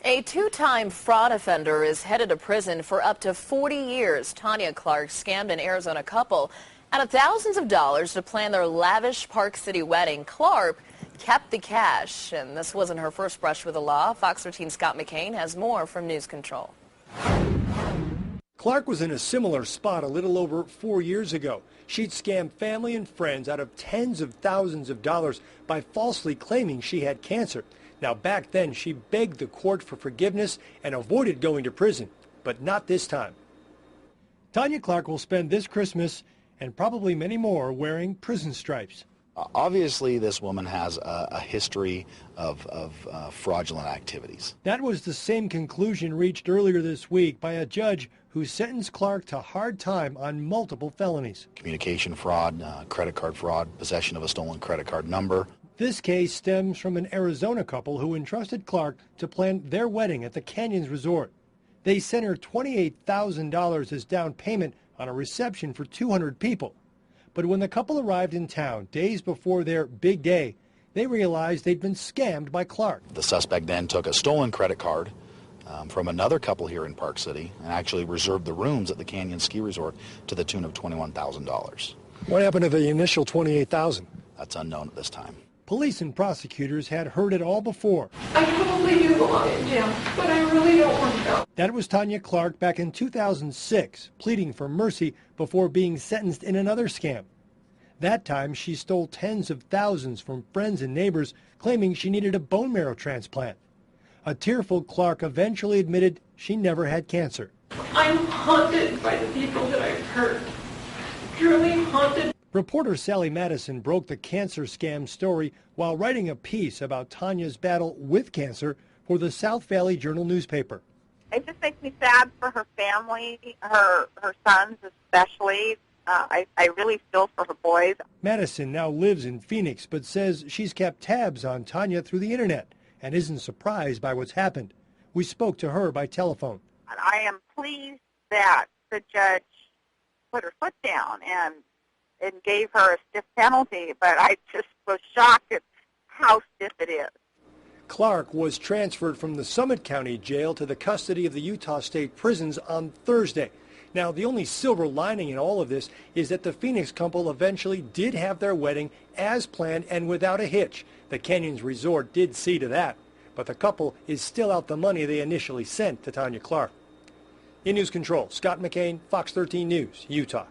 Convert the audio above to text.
A two-time fraud offender is headed to prison for up to 40 years. Tanya Clark scammed an Arizona couple out of thousands of dollars to plan their lavish Park City wedding. Clark kept the cash, and this wasn't her first brush with the law. Fox 13's Scott McCain has more from News Control. Clark was in a similar spot a little over 4 years ago. She'd scammed family and friends out of tens of thousands of dollars by falsely claiming she had cancer. Now, back then, she begged the court for forgiveness and avoided going to prison, but not this time. Tanya Clark will spend this Christmas and probably many more wearing prison stripes. Obviously, this woman has a history of fraudulent activities. That was the same conclusion reached earlier this week by a judge who sentenced Clark to hard time on multiple felonies. Communication fraud, credit card fraud, possession of a stolen credit card number. This case stems from an Arizona couple who entrusted Clark to plan their wedding at the Canyons Resort. They sent her $28,000 as down payment on a reception for 200 people. But when the couple arrived in town days before their big day, they realized they'd been scammed by Clark. The suspect then took a stolen credit card from another couple here in Park City and actually reserved the rooms at the Canyon Ski Resort to the tune of $21,000. What happened to the initial $28,000? That's unknown at this time. Police and prosecutors had heard it all before. I probably do belong in jail, but I really don't want to go. That was Tanya Clark back in 2006, pleading for mercy before being sentenced in another scam. That time, she stole tens of thousands from friends and neighbors, claiming she needed a bone marrow transplant. A tearful Clark eventually admitted she never had cancer. I'm haunted by the people that I've hurt. Truly haunted. Reporter Sally Madison broke the cancer scam story while writing a piece about Tanya's battle with cancer for the South Valley Journal newspaper. It just makes me sad for her family, her sons especially. I really feel for her boys. Madison now lives in Phoenix, but says she's kept tabs on Tanya through the internet and isn't surprised by what's happened. We spoke to her by telephone. I am pleased that the judge put her foot down and gave her a stiff penalty, but I just was shocked at how stiff it is. Clark was transferred from the Summit County Jail to the custody of the Utah State Prisons on Thursday. Now, the only silver lining in all of this is that the Phoenix couple eventually did have their wedding as planned and without a hitch. The Canyons Resort did see to that, but the couple is still out the money they initially sent to Tanya Clark. In News Control, Scott McCain, Fox 13 News, Utah.